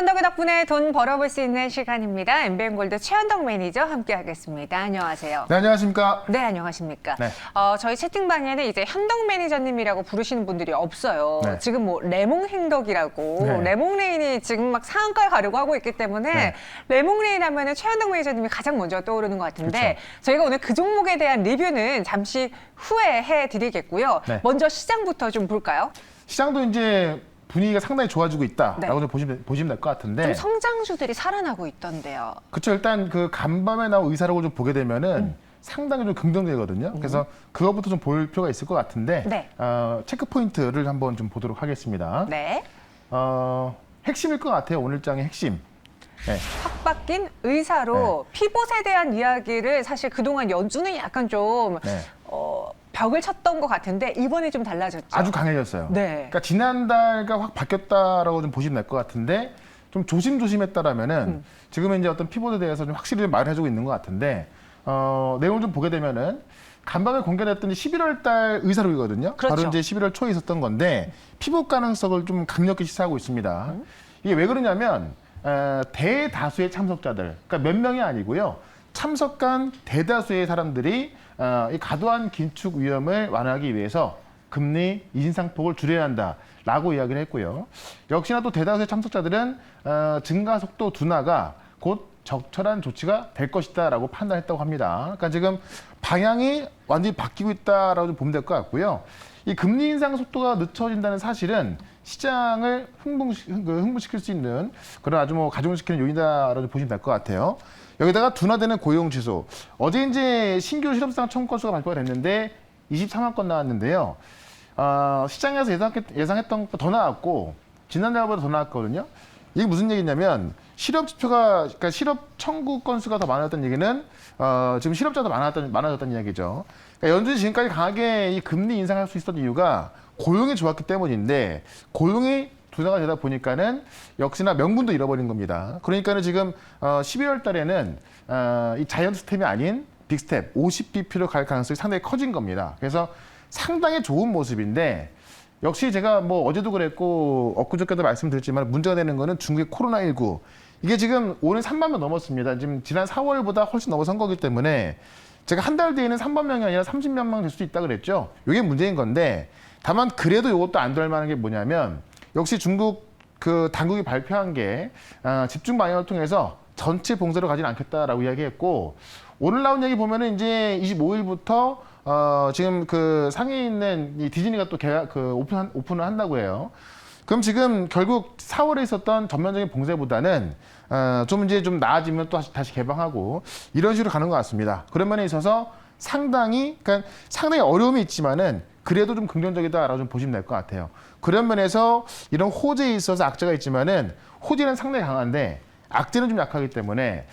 현덕의 덕분에 돈 벌어볼 수 있는 시간입니다. MBN골드 최현덕 매니저 함께하겠습니다. 안녕하세요. 네, 안녕하십니까? 네, 안녕하십니까? 네. 저희 채팅방에는 이제 현덕 매니저님이라고 부르시는 분들이 없어요. 네. 지금 뭐 레몽행덕이라고 네. 레몽레인이 지금 막 상한가에 가려고 하고 있기 때문에 네. 레몽레인 하면은 최현덕 매니저님이 가장 먼저 떠오르는 것 같은데 그쵸. 저희가 오늘 그 종목에 대한 리뷰는 잠시 후에 해드리겠고요. 네. 먼저 시장부터 좀 볼까요? 시장도 이제 분위기가 상당히 좋아지고 있다라고 네. 좀 보시면 될 것 같은데. 좀 성장주들이 살아나고 있던데요. 그렇죠. 일단 그 간밤에 나온 의사록을 좀 보게 되면은 상당히 좀 긍정적이거든요. 그래서 그것부터 좀 볼 필요가 있을 것 같은데 네. 체크 포인트를 한번 좀 보도록 하겠습니다. 네. 핵심일 것 같아요. 오늘 장의 핵심. 네. 확 바뀐 의사로 피봇에 대한 이야기를 사실 그동안 연준은 약간 좀 네. 벽을 쳤던 것 같은데 이번에 좀 달라졌죠. 아주 강해졌어요. 네. 그러니까 지난달과 확 바뀌었다라고 좀 보시면 될 것 같은데 좀 조심조심했다라면은 지금은 이제 어떤 피봇에 대해서 좀 확실히 말을 해주고 있는 것 같은데 내용을 좀 보게 되면은 간밤에 공개됐던 11월 달 의사록이거든요. 그렇죠. 바로 이제 11월 초에 있었던 건데 피봇 가능성을 좀 강력히 시사하고 있습니다. 이게 왜 그러냐면 대다수의 참석자들, 그러니까 몇 명이 아니고요. 참석한 대다수의 사람들이 이 과도한 긴축 위험을 완화하기 위해서 금리 인상폭을 줄여야 한다라고 이야기를 했고요. 역시나 또 대다수의 참석자들은 증가 속도 둔화가 곧 적절한 조치가 될 것이다라고 판단했다고 합니다. 그러니까 지금 방향이 완전히 바뀌고 있다라고 좀 보면 될 것 같고요. 이 금리 인상 속도가 늦춰진다는 사실은 시장을 흥분시킬 수 있는 그런 아주 뭐 가중시키는 요인이다라고 보시면 될 것 같아요. 여기다가 둔화되는 고용지수. 어제 이제 신규 실업상 청구 건수가 발표가 됐는데 23만 건 나왔는데요. 시장에서 예상했던 것보다 더 나왔고 지난달보다 더 나왔거든요. 이게 무슨 얘기냐면 실업 지표가 그러니까 실업 청구 건수가 더 많았던 얘기는 지금 실업자도 많아졌다는 이야기죠. 그러니까 연준이 지금까지 강하게 이 금리 인상할 수 있었던 이유가 고용이 좋았기 때문인데 고용이 둔화가 되다 보니까는 역시나 명분도 잃어버린 겁니다. 그러니까는 지금 12월 달에는 이 자이언트 스텝이 아닌 빅스텝 50bp로 갈 가능성이 상당히 커진 겁니다. 그래서 상당히 좋은 모습인데 역시 제가 뭐 어제도 그랬고 엊그저께도 말씀드렸지만 문제가 되는 거는 중국의 코로나19 이게 지금 올해 3만 명 넘었습니다. 지금 지난 4월보다 훨씬 넘어선 거기 때문에 제가 한 달 뒤에는 3만 명이 아니라 30만 명 될 수도 있다 그랬죠. 이게 문제인 건데 다만 그래도 이것도 안 될 만한 게 뭐냐면 역시 중국 그 당국이 발표한 게 집중 방역을 통해서 전체 봉쇄로 가지는 않겠다라고 이야기했고 오늘 나온 얘기 보면은 이제 25일부터 지금 그 상해에 있는 이 디즈니가 또 오픈을 한다고 해요. 그럼 지금 결국 4월에 있었던 전면적인 봉쇄보다는 좀 이제 좀 나아지면 또 다시 개방하고 이런 식으로 가는 것 같습니다. 그런 면에 있어서 상당히 어려움이 있지만은 그래도 좀 긍정적이다라고 좀 보시면 될 것 같아요. 그런 면에서 이런 호재에 있어서 악재가 있지만은 호재는 상당히 강한데 악재는 좀 약하기 때문에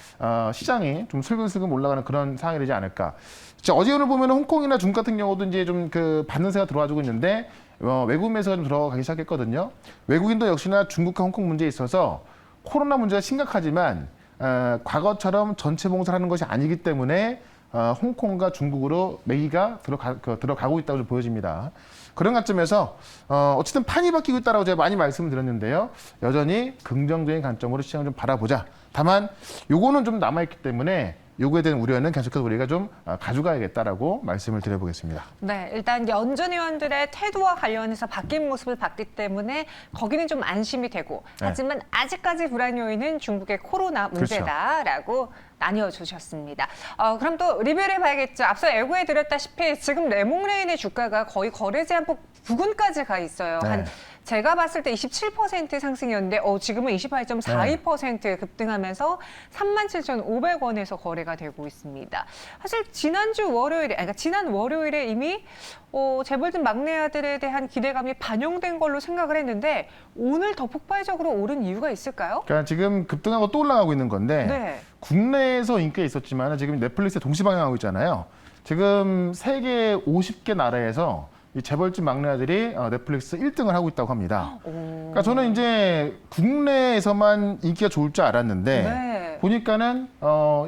시장이 좀 슬금슬금 올라가는 그런 상황이 되지 않을까. 어제 오늘 보면 홍콩이나 중국 같은 경우도 이제 좀 그 반등세가 들어와주고 있는데 외국 매수가 좀 들어가기 시작했거든요. 외국인도 역시나 중국과 홍콩 문제에 있어서 코로나 문제가 심각하지만 과거처럼 전체 봉쇄를 하는 것이 아니기 때문에 홍콩과 중국으로 매기가 들어가고 있다고 좀 보여집니다. 그런 관점에서 어쨌든 판이 바뀌고 있다고 제가 많이 말씀을 드렸는데요. 여전히 긍정적인 관점으로 시장을 좀 바라보자. 다만 요거는 좀 남아있기 때문에 요거에 대한 우려는 계속해서 우리가 좀 가져가야겠다라고 말씀을 드려보겠습니다. 네, 일단 연준 의원들의 태도와 관련해서 바뀐 모습을 봤기 때문에 거기는 좀 안심이 되고 하지만 아직까지 불안 요인은 중국의 코로나 문제다라고 나뉘어주셨습니다. 그럼 또 리뷰를 해봐야겠죠. 앞서 예고해 드렸다시피 지금 레몽레인의 주가가 거의 거래 제한폭 부근까지 가 있어요. 네. 제가 봤을 때 27% 상승이었는데 지금은 28.42% 급등하면서 37,500원에서 거래가 되고 있습니다. 사실 지난 월요일에 이미 재벌집 막내 아들에 대한 기대감이 반영된 걸로 생각을 했는데 오늘 더 폭발적으로 오른 이유가 있을까요? 그러니까 지금 급등하고 또 올라가고 있는 건데 네. 국내에서 인기가 있었지만 지금 넷플릭스에 동시 방영하고 있잖아요. 지금 세계 50개 나라에서 이 재벌집 막내 아들이 넷플릭스 1등을 하고 있다고 합니다. 그러니까 저는 이제 국내에서만 인기가 좋을 줄 알았는데 보니까는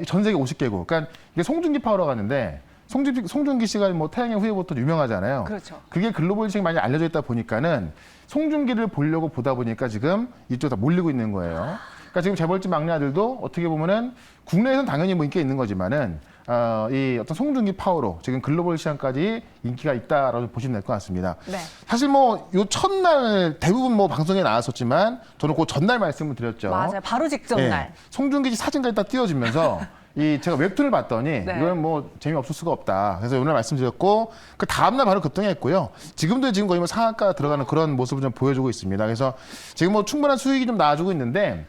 전 세계 50개국. 그러니까 이게 송중기 파워라고 하는데 송중기 씨가 뭐 태양의 후예부터 유명하잖아요. 그렇죠. 그게 글로벌 시장이 많이 알려져 있다 보니까는 송중기를 보려고 보다 보니까 지금 이쪽 다 몰리고 있는 거예요. 그러니까 지금 재벌집 막내 아들도 어떻게 보면은 국내에서는 당연히 뭐 인기가 있는 거지만은 이 어떤 송중기 파워로 지금 글로벌 시장까지 인기가 있다라고 보시면 될 것 같습니다. 네. 사실 뭐 요 첫날 대부분 뭐 방송에 나왔었지만 저는 그 전날 말씀을 드렸죠. 맞아요. 바로 직전 예, 날. 송중기 사진까지 딱 띄워지면서 이 제가 웹툰을 봤더니 네. 이건 뭐 재미없을 수가 없다. 그래서 오늘 말씀드렸고 그 다음날 바로 급등했고요. 지금도 지금 거의 뭐 상한가 들어가는 그런 모습을 좀 보여주고 있습니다. 그래서 지금 뭐 충분한 수익이 좀 나와주고 있는데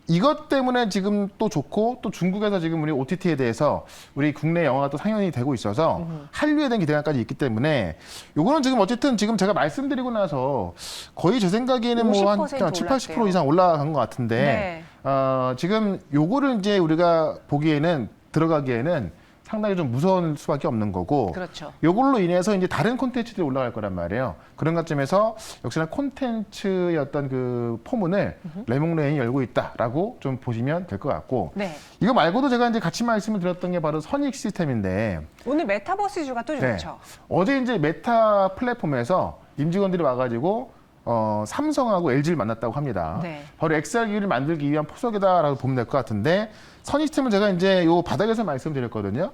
이것 때문에 지금 또 좋고 또 중국에서 지금 우리 OTT에 대해서 우리 국내 영화가 또 상영이 되고 있어서 한류에 대한 기대감까지 있기 때문에 요거는 지금 어쨌든 지금 제가 말씀드리고 나서 거의 제 생각에는 뭐 한 50% 7, 80% 이상 올라간 것 같은데 네. 지금 요거를 이제 우리가 보기에는 들어가기에는 상당히 좀 무서운 수밖에 없는 거고 그렇죠. 요걸로 인해서 이제 다른 콘텐츠들이 올라갈 거란 말이에요. 그런 관점에서 역시나 콘텐츠의 어떤 그 포문을 레몽레인이 열고 있다라고 좀 보시면 될 것 같고 네. 이거 말고도 제가 이제 같이 말씀을 드렸던 게 바로 선익 시스템인데 오늘 메타버스주가 또 네. 좋죠. 어제 이제 메타 플랫폼에서 임직원들이 와가지고 삼성하고 LG를 만났다고 합니다. 네. 바로 XR 기기를 만들기 위한 포석이다라고 보면 될 것 같은데 선익스템은 제가 이제 요 바닥에서 말씀드렸거든요.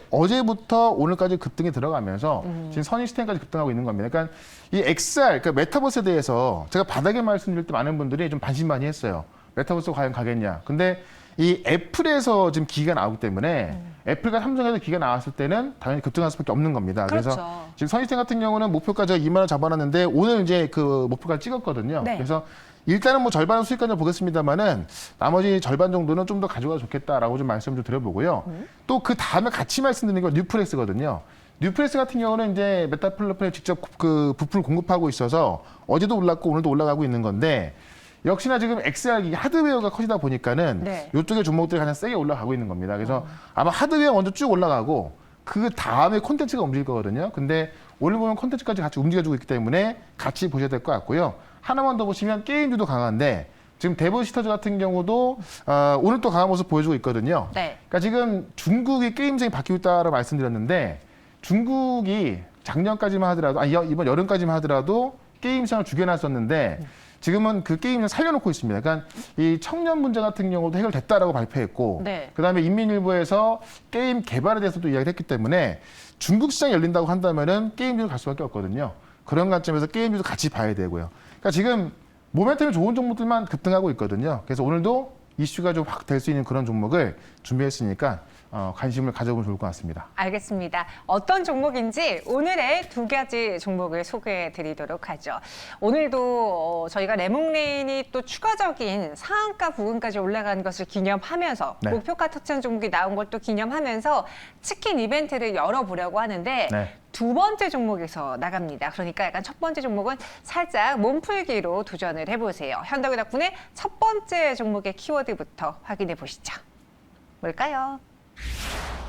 어제부터 오늘까지 급등이 들어가면서 지금 선익스템까지 급등하고 있는 겁니다. 그러니까 이 XR, 그러니까 메타버스에 대해서 제가 바닥에 말씀드릴 때 많은 분들이 좀 반신반의했어요. 메타버스 과연 가겠냐. 근데 이 애플에서 지금 기기가 나오기 때문에 애플과 삼성에서 기기가 나왔을 때는 당연히 급등할 수밖에 없는 겁니다. 그렇죠. 그래서 지금 선익스템 같은 경우는 목표가 제가 2만 원 잡아놨는데 오늘 이제 그 목표가를 찍었거든요. 네. 그래서 일단은 뭐 절반은 수익까지 보겠습니다만은 나머지 절반 정도는 좀 더 가져가도 좋겠다라고 좀 말씀 좀 드려보고요. 또 그 다음에 같이 말씀드리는 건 뉴프레스거든요. 뉴프레스 같은 경우는 이제 메타 플랫폼에 직접 그 부품을 공급하고 있어서 어제도 올랐고 오늘도 올라가고 있는 건데 역시나 지금 XR 기기 하드웨어가 커지다 보니까는 네. 이쪽의 종목들이 가장 세게 올라가고 있는 겁니다. 그래서 아마 하드웨어 먼저 쭉 올라가고 그 다음에 콘텐츠가 움직일 거거든요. 근데 오늘 보면 콘텐츠까지 같이 움직여주고 있기 때문에 같이 보셔야 될 것 같고요. 하나만 더 보시면 게임주도 강한데 지금 데브시터즈 같은 경우도 오늘 또 강한 모습 보여주고 있거든요. 네. 그러니까 지금 중국이 게임성이 바뀌고 있다라고 말씀드렸는데 중국이 작년까지만 하더라도 이번 여름까지만 하더라도 게임성을 죽여놨었는데 지금은 그 게임을 살려놓고 있습니다. 그러니까 이 청년 문제 같은 경우도 해결됐다라고 발표했고 네. 그다음에 인민일보에서 게임 개발에 대해서도 이야기를 했기 때문에 중국 시장이 열린다고 한다면은 게임주로 갈 수밖에 없거든요. 그런 관점에서 게임주도 같이 봐야 되고요. 그러니까 지금 모멘텀이 좋은 종목들만 급등하고 있거든요. 그래서 오늘도 이슈가 좀 확 될 수 있는 그런 종목을 준비했으니까 관심을 가져보면 좋을 것 같습니다. 알겠습니다. 어떤 종목인지 오늘의 두 가지 종목을 소개해 드리도록 하죠. 오늘도 저희가 레몽레인이 또 추가적인 상한가 부근까지 올라간 것을 기념하면서 네. 목표가 특정 종목이 나온 것도 기념하면서 치킨 이벤트를 열어보려고 하는데 네. 두 번째 종목에서 나갑니다. 그러니까 약간 첫 번째 종목은 살짝 몸풀기로 도전을 해보세요. 현덕의 덕분에 첫 번째 종목의 키워드부터 확인해 보시죠. 뭘까요?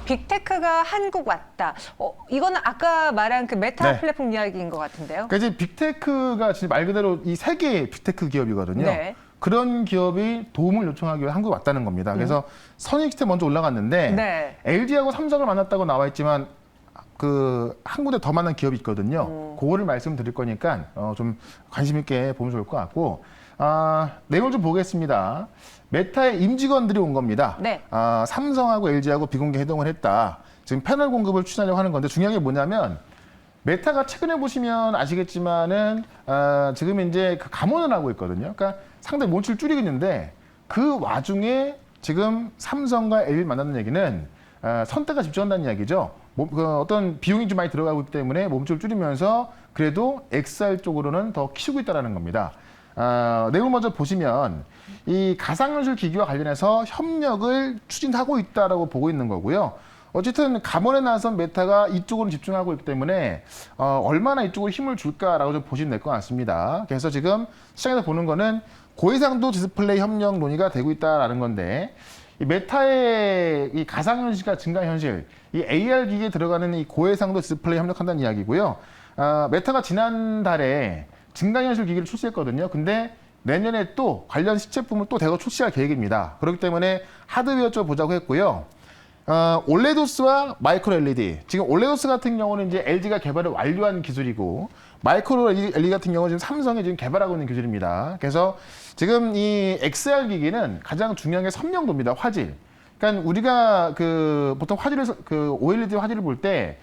빅테크가 한국 왔다. 이거는 아까 말한 그 메타 네. 플랫폼 이야기인 것 같은데요. 그러니까 이제 빅테크가 진짜 말 그대로 이 세계의 빅테크 기업이거든요. 네. 그런 기업이 도움을 요청하기 위해 한국에 왔다는 겁니다. 그래서 선익스템 먼저 올라갔는데 네. LG하고 삼성을 만났다고 나와 있지만 그 한 군데 더 만난 기업이 있거든요. 그거를 말씀드릴 거니까 좀 관심 있게 보면 좋을 것 같고 내용을 좀 보겠습니다. 메타의 임직원들이 온 겁니다. 네. 삼성하고 LG하고 비공개 회동을 했다. 지금 패널 공급을 추진하려고 하는 건데 중요한 게 뭐냐면 메타가 최근에 보시면 아시겠지만은 지금 이제 그 감원을 하고 있거든요. 그러니까 상당히 몸집을 줄이고 있는데 그 와중에 지금 삼성과 LG를 만나는 얘기는 선택에 집중한다는 이야기죠. 그 어떤 비용이 좀 많이 들어가고 있기 때문에 몸집을 줄이면서 그래도 XR 쪽으로는 더 키우고 있다는 겁니다. 내용 먼저 보시면 이 가상현실 기기와 관련해서 협력을 추진하고 있다라고 보고 있는 거고요. 어쨌든 감원에 나선 메타가 이쪽으로 집중하고 있기 때문에 얼마나 이쪽으로 힘을 줄까라고 좀 보시면 될 것 같습니다. 그래서 지금 시장에서 보는 거는 고해상도 디스플레이 협력 논의가 되고 있다라는 건데 이 메타의 이 가상현실과 증강현실, 이 AR 기기에 들어가는 이 고해상도 디스플레이 협력한다는 이야기고요. 메타가 지난달에 증강현실 기기를 출시했거든요. 근데 내년에 또 관련 시제품을 또 대거 출시할 계획입니다. 그렇기 때문에 하드웨어 쪽 보자고 했고요. 올레도스와 마이크로 LED. 지금 올레도스 같은 경우는 이제 LG가 개발을 완료한 기술이고 마이크로 LED 같은 경우는 지금 삼성이 지금 개발하고 있는 기술입니다. 그래서 지금 이 XR 기기는 가장 중요한 게 선명도입니다. 화질. 그러니까 우리가 보통 화질을 OLED 화질을 볼 때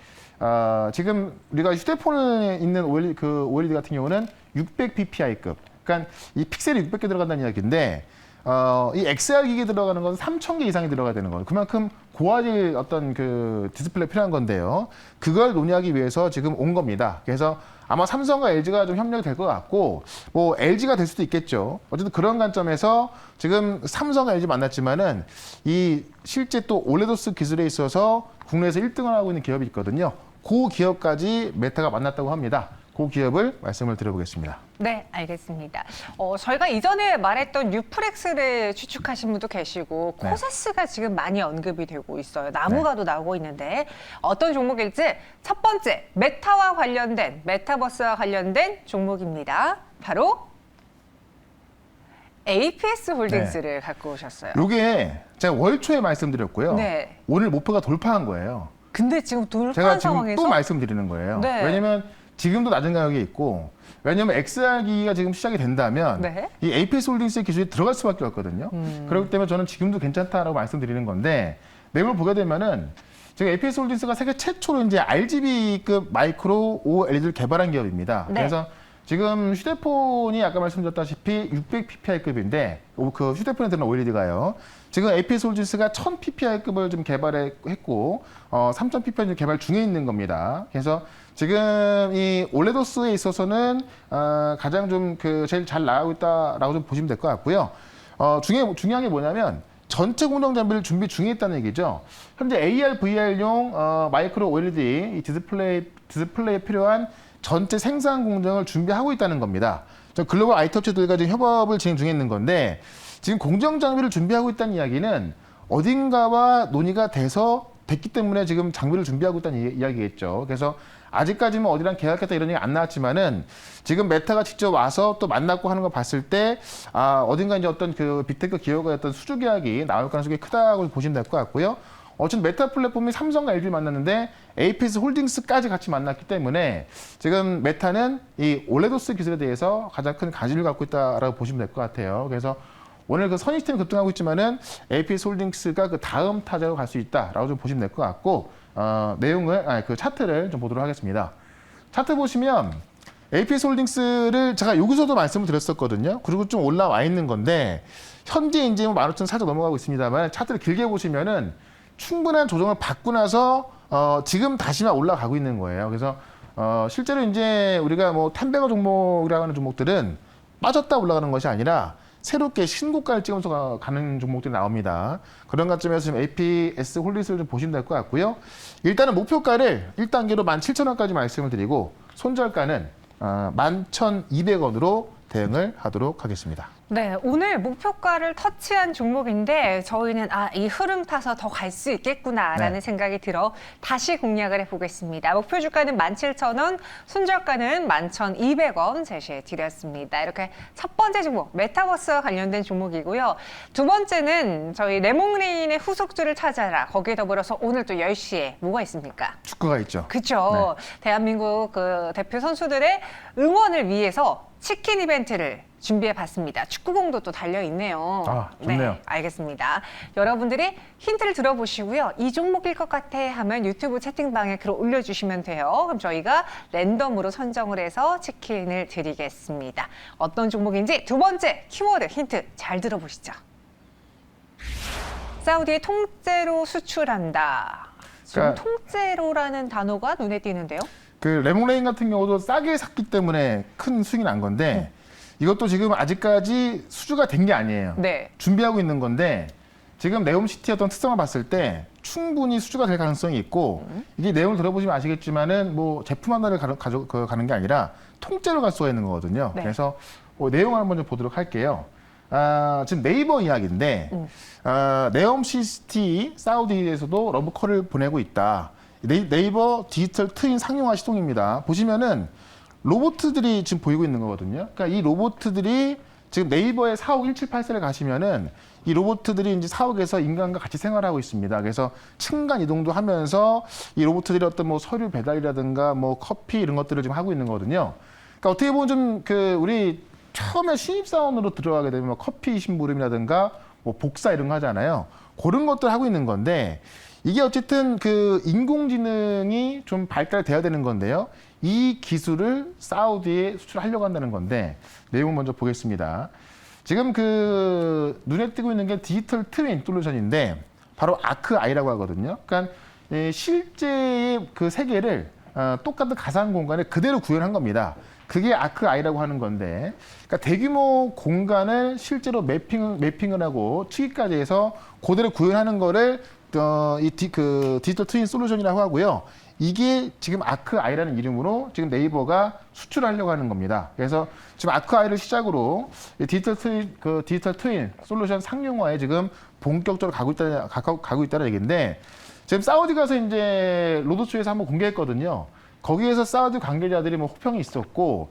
지금 우리가 휴대폰에 있는 OLED 같은 경우는 600 ppi급. 그러니까 이 픽셀이 600개 들어간다는 이야기인데 이 XR 기기에 들어가는 건 3,000개 이상이 들어가야 되는 거예요. 그만큼 고화질 어떤 디스플레이 필요한 건데요. 그걸 논의하기 위해서 지금 온 겁니다. 그래서 아마 삼성과 LG가 좀 협력이 될 것 같고, 뭐 LG가 될 수도 있겠죠. 어쨌든 그런 관점에서 지금 삼성과 LG 만났지만은 이 실제 또 올레도스 기술에 있어서 국내에서 1등을 하고 있는 기업이 있거든요. 그 기업까지 메타가 만났다고 합니다. 그 기업을 말씀을 드려보겠습니다. 네, 알겠습니다. 저희가 이전에 말했던 뉴프렉스를 추측하신 분도 계시고 네. 코세스가 지금 많이 언급이 되고 있어요. 나무가도 나오고 있는데 어떤 종목일지 첫 번째 메타와 관련된 메타버스와 관련된 종목입니다. 바로 APS 홀딩스를 갖고 오셨어요. 요게 제가 월 초에 말씀드렸고요. 네. 오늘 목표가 돌파한 거예요. 근데 지금 돌파한 제가 지금 상황에서 또 말씀드리는 거예요. 네. 왜냐면 지금도 낮은 가격에 있고, 왜냐면 XR 기기가 지금 시작이 된다면 네. 이 APS 홀딩스의 기술이 들어갈 수밖에 없거든요. 그렇기 때문에 저는 지금도 괜찮다라고 말씀드리는 건데, 내용을 보게 되면은 지금 APS 홀딩스가 세계 최초로 이제 RGB급 마이크로 OLED를 개발한 기업입니다. 네. 그래서 지금 휴대폰이 아까 말씀드렸다시피 600 ppi급인데 그 휴대폰에 들어간 OLED가요. 지금 APS 홀딩스가 1000 ppi급을 좀 개발했고 3000 ppi 개발 중에 있는 겁니다. 그래서 지금 이 올레도스에 있어서는 가장 좀 제일 잘 나가고 있다라고 좀 보시면 될 것 같고요. 중요한 게 뭐냐면 전체 공정 장비를 준비 중에 있다는 얘기죠. 현재 AR, VR용 마이크로 OLED 이 디스플레이에 필요한 전체 생산 공정을 준비하고 있다는 겁니다. 글로벌 IT 업체들과 지금 협업을 진행 중에 있는 건데 지금 공정 장비를 준비하고 있다는 이야기는 어딘가와 논의가 됐기 때문에 지금 장비를 준비하고 있다는 이야기겠죠. 그래서 아직까지는 어디랑 계약했다 이런 얘기 안 나왔지만은 지금 메타가 직접 와서 또 만났고 하는 거 봤을 때 어딘가 이제 어떤 빅테크 기업의 어떤 수주 계약이 나올 가능성이 크다고 보시면 될 것 같고요. 어쨌든 메타 플랫폼이 삼성과 LG를 만났는데 APS 홀딩스까지 같이 만났기 때문에 지금 메타는 이 올레도스 기술에 대해서 가장 큰 관심을 갖고 있다라고 보시면 될 것 같아요. 그래서 오늘 선의 시스템이 급등하고 있지만은 APS 홀딩스가 다음 타자로 갈 수 있다라고 좀 보시면 될 것 같고 차트를 좀 보도록 하겠습니다. 차트 보시면 APS 홀딩스를 제가 여기서도 말씀을 드렸었거든요. 그리고 좀 올라와 있는 건데 현재 이제 15,000 살짝 넘어가고 있습니다만 차트를 길게 보시면은 충분한 조정을 받고 나서 지금 다시마 올라가고 있는 거예요. 그래서 실제로 이제 우리가 뭐 템베거 종목이라고 하는 종목들은 빠졌다 올라가는 것이 아니라 새롭게 신고가를 찍으면서 가는 종목들이 나옵니다. 그런 관점에서 지금 APS 홀딩스를 좀 보시면 될 것 같고요. 일단은 목표가를 1단계로 17,000원까지 말씀을 드리고 손절가는 11,200원으로 대응을 하도록 하겠습니다. 네, 오늘 목표가를 터치한 종목인데 저희는 이 흐름 타서 더 갈 수 있겠구나라는 네. 생각이 들어 다시 공략을 해보겠습니다. 목표 주가는 17,000원, 손절가는 11,200원 제시해 드렸습니다. 이렇게 첫 번째 종목, 메타버스와 관련된 종목이고요. 두 번째는 저희 레몽레인의 후속주를 찾아라. 거기에 더불어서 오늘 또 10시에 뭐가 있습니까? 축구가 있죠. 그렇죠. 대한민국 대표 선수들의 응원을 위해서 치킨 이벤트를 준비해봤습니다. 축구공도 또 달려있네요. 좋네요. 네, 알겠습니다. 여러분들이 힌트를 들어보시고요. 이 종목일 것 같아 하면 유튜브 채팅방에 글 올려주시면 돼요. 그럼 저희가 랜덤으로 선정을 해서 치킨을 드리겠습니다. 어떤 종목인지 두 번째 키워드 힌트 잘 들어보시죠. 사우디에 통째로 수출한다. 지금 통째로라는 단어가 눈에 띄는데요. 레몽레인 같은 경우도 싸게 샀기 때문에 큰 수익이 난 건데 이것도 지금 아직까지 수주가 된 게 아니에요. 네. 준비하고 있는 건데 지금 네옴시티의 어떤 특성을 봤을 때 충분히 수주가 될 가능성이 있고 이게 내용을 들어보시면 아시겠지만은 뭐 제품 하나를 가는 게 아니라 통째로 갈 수가 있는 거거든요. 네. 그래서 내용을 한번 좀 보도록 할게요. 지금 네이버 이야기인데 네옴시티 사우디에서도 러브콜을 보내고 있다. 네이버 디지털 트윈 상용화 시동입니다. 보시면은 로봇들이 지금 보이고 있는 거거든요. 그러니까 이 로봇들이 지금 네이버의 사옥 1784를 가시면은 이 로봇들이 이제 사옥에서 인간과 같이 생활하고 있습니다. 그래서 층간 이동도 하면서 이 로봇들이 어떤 뭐 서류 배달이라든가 뭐 커피 이런 것들을 지금 하고 있는 거거든요. 그러니까 어떻게 보면 좀 그 우리 처음에 신입사원으로 들어가게 되면 뭐 커피 심부름이라든가 뭐 복사 이런 거 하잖아요. 그런 것들 하고 있는 건데 이게 어쨌든 그 인공지능이 좀 발달돼야 되는 건데요. 이 기술을 사우디에 수출하려고 한다는 건데 내용 먼저 보겠습니다. 지금 그 눈에 띄고 있는 게 디지털 트윈 솔루션인데 바로 아크아이라고 하거든요. 그러니까 실제의 그 세계를 똑같은 가상 공간에 그대로 구현한 겁니다. 그게 아크아이라고 하는 건데, 그러니까 대규모 공간을 실제로 매핑을 하고 추기까지 해서 그대로 구현하는 거를 그 디지털 트윈 솔루션이라고 하고요. 이게 지금 아크아이라는 이름으로 지금 네이버가 수출하려고 하는 겁니다. 그래서 지금 아크아이를 시작으로 디지털 트윈 솔루션 상용화에 지금 본격적으로 가고 있다는 얘기인데, 지금 사우디 가서 이제 로드쇼에서 한번 공개했거든요. 거기에서 사우디 관계자들이 뭐 호평이 있었고,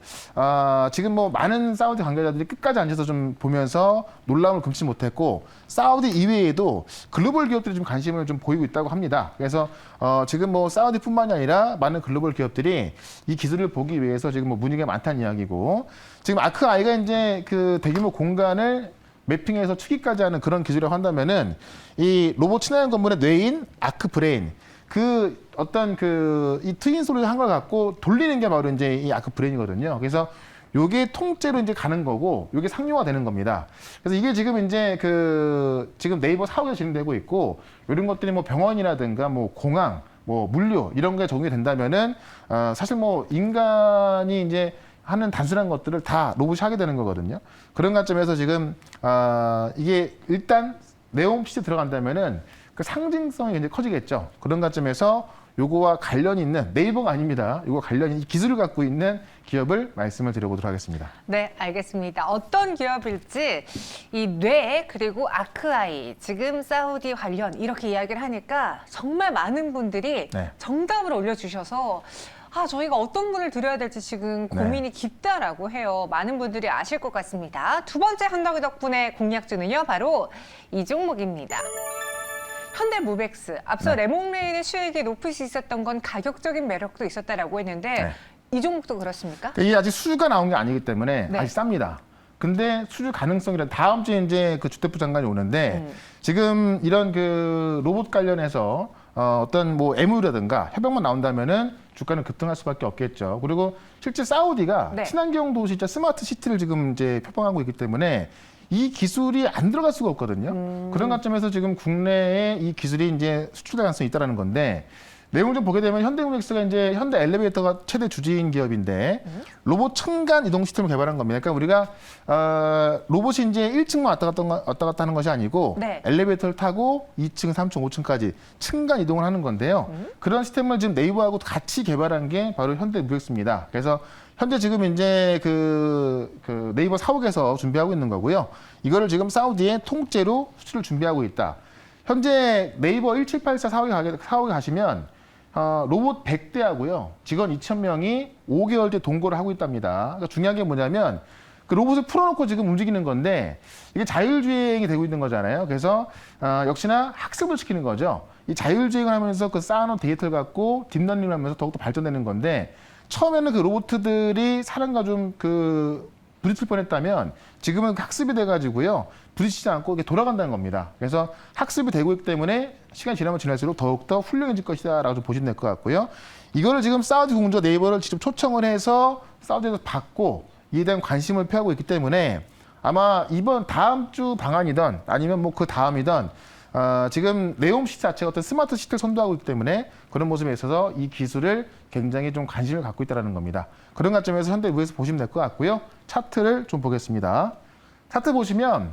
지금 뭐 많은 사우디 관계자들이 끝까지 앉아서 좀 보면서 놀라움을 금치 못했고, 사우디 이외에도 글로벌 기업들이 좀 관심을 좀 보이고 있다고 합니다. 그래서 지금 뭐 사우디뿐만이 아니라 많은 글로벌 기업들이 이 기술을 보기 위해서 지금 뭐 문의가 많다는 이야기고, 지금 아크아이가 이제 그 대규모 공간을 매핑해서 추기까지 하는 그런 기술이라고 한다면은 이 로봇 친화형 건물의 뇌인 아크브레인, 그 어떤 그 이 트윈 소리를 한 걸 갖고 돌리는 게 바로 이제 이 아크브레인이거든요. 그래서 요게 통째로 이제 가는 거고, 요게 상용화 되는 겁니다. 그래서 이게 지금 이제 그 지금 네이버 사옥에서 진행되고 있고, 이런 것들이 뭐 병원이라든가 뭐 공항, 뭐 물류 이런 게 적용이 된다면은 사실 뭐 인간이 이제 하는 단순한 것들을 다 로봇이 하게 되는 거거든요. 그런 관점에서 지금 이게 일단 네옴시티 들어간다면은 그 상징성이 굉장히 커지겠죠. 그런 관점에서 요거와 관련이 있는, 네이버가 아닙니다. 요거 관련이 있는 기술을 갖고 있는 기업을 말씀을 드려보도록 하겠습니다. 네, 알겠습니다. 어떤 기업일지 이 뇌 그리고 아크아이, 지금 사우디 관련 이렇게 이야기를 하니까 정말 많은 분들이 네. 정답을 올려주셔서 저희가 어떤 분을 드려야 될지 지금 고민이 깊다라고 해요. 많은 분들이 아실 것 같습니다. 두 번째 한덕이 덕분에 공략주는요, 바로 이 종목입니다. 현대무벡스. 앞서 네. 레몽레인의 수익이 높을 수 있었던 건 가격적인 매력도 있었다라고 했는데 네. 이 종목도 그렇습니까? 이게 아직 수주가 나온 게 아니기 때문에 네. 아직 쌉니다. 근데 수주 가능성이란 다음 주에 이제 그 주택부 장관이 오는데 지금 이런 그 로봇 관련해서 어떤 뭐 MOU라든가 협약만 나온다면은 주가는 급등할 수밖에 없겠죠. 그리고 실제 사우디가 네. 친환경 도시, 스마트 시티를 지금 이제 표방하고 있기 때문에 이 기술이 안 들어갈 수가 없거든요. 그런 관점에서 지금 국내에 이 기술이 이제 수출 가능성이 있다라는 건데, 내용 좀 보게 되면 현대무벡스가 이제 현대 엘리베이터가 최대 주주인 기업인데 로봇 층간 이동 시스템을 개발한 겁니다. 그러니까 우리가 로봇이 이제 1층만 왔다 갔다 하는 것이 아니고 네. 엘리베이터를 타고 2층, 3층, 5층까지 층간 이동을 하는 건데요. 그런 시스템을 지금 네이버하고 같이 개발한 게 바로 현대무벡스입니다. 그래서 현재 지금 이제 그 네이버 사옥에서 준비하고 있는 거고요. 이거를 지금 사우디에 통째로 수출을 준비하고 있다. 현재 네이버 1784 사옥에 가시면 로봇 100대하고요. 직원 2,000명이 5개월째 동거를 하고 있답니다. 그러니까 중요한 게 뭐냐면 그 로봇을 풀어놓고 지금 움직이는 건데 이게 자율주행이 되고 있는 거잖아요. 그래서 역시나 학습을 시키는 거죠. 이 자율주행을 하면서 그 쌓아놓은 데이터를 갖고 딥러닝을 하면서 더욱더 발전되는 건데, 처음에는 그 로봇들이 사람과 좀 그 부딪힐 뻔했다면 지금은 학습이 돼가지고요, 부딪히지 않고 이게 돌아간다는 겁니다. 그래서 학습이 되고 있기 때문에 시간이 지나면 지날수록 더욱더 훌륭해질 것이다라고 좀 보시면 될 것 같고요. 이거를 지금 사우디 공조 네이버를 직접 초청을 해서 사우디에서 받고 이에 대한 관심을 표하고 있기 때문에 아마 이번 다음 주 방안이든 아니면 뭐 그 다음이든 지금 네옴시티 자체가 어떤 스마트 시티를 선도하고 있기 때문에 그런 모습에 있어서 이 기술을 굉장히 좀 관심을 갖고 있다는 겁니다. 그런 관점에서 현대무벡스 보시면 될 것 같고요. 차트를 좀 보겠습니다. 차트 보시면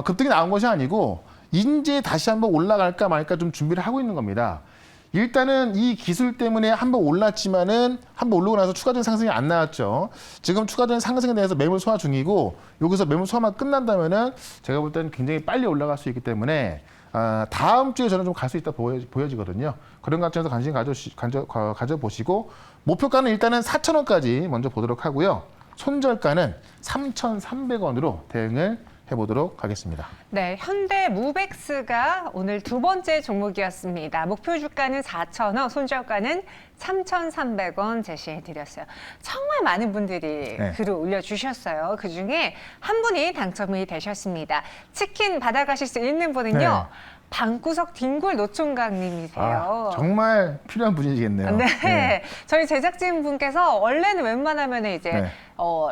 급등이 나온 것이 아니고 이제 다시 한번 올라갈까 말까 좀 준비를 하고 있는 겁니다. 일단은 이 기술 때문에 한번 올랐지만은 한번 오르고 나서 추가적인 상승이 안 나왔죠. 지금 추가적인 상승에 대해서 매물 소화 중이고, 여기서 매물 소화만 끝난다면은 제가 볼 때는 굉장히 빨리 올라갈 수 있기 때문에 다음 주에 저는 좀 갈 수 있다 보여지거든요. 그런 관점에서 관심 가져보시고, 목표가는 일단은 4,000원까지 먼저 보도록 하고요. 손절가는 3,300원으로 대응을 해보도록 하겠습니다. 네, 현대무백스가 오늘 두 번째 종목이었습니다. 목표 주가는 4,000원, 손절가는 3,300원 제시해드렸어요. 정말 많은 분들이 네. 글을 올려주셨어요. 그중에 한 분이 당첨이 되셨습니다. 치킨 받아가실 수 있는 분은요. 네. 방구석 딩굴 노총각님이세요. 정말 필요한 분이시겠네요. 네. 저희 제작진 분께서 원래는 웬만하면 이제 네.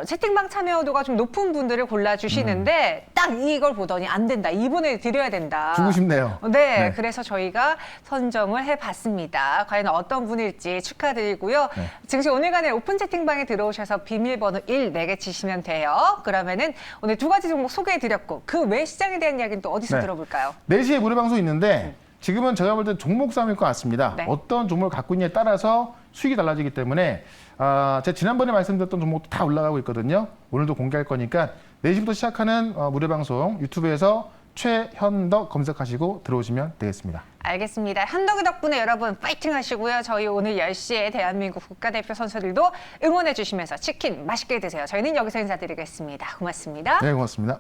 채팅방 참여도가 좀 높은 분들을 골라주시는데 딱 이걸 보더니 안 된다. 이분을 드려야 된다. 주고 싶네요. 네, 그래서 저희가 선정을 해봤습니다. 과연 어떤 분일지 축하드리고요. 네. 즉시 오늘간의 오픈 채팅방에 들어오셔서 비밀번호 1 4개 치시면 돼요. 그러면은 오늘 두 가지 종목 소개해드렸고 그 외 시장에 대한 이야기는 또 어디서 네. 들어볼까요? 4시에 무료 방송 있는데 지금은 제가 볼 때 종목 싸움일 것 같습니다. 네. 어떤 종목을 갖고 있냐에 따라서 수익이 달라지기 때문에 제가 지난번에 말씀드렸던 종목도 다 올라가고 있거든요. 오늘도 공개할 거니까 4시부터 시작하는 무료 방송 유튜브에서 최현덕 검색하시고 들어오시면 되겠습니다. 알겠습니다. 현덕이 덕분에 여러분 파이팅 하시고요. 저희 오늘 10시에 대한민국 국가대표 선수들도 응원해 주시면서 치킨 맛있게 드세요. 저희는 여기서 인사드리겠습니다. 고맙습니다. 네, 고맙습니다.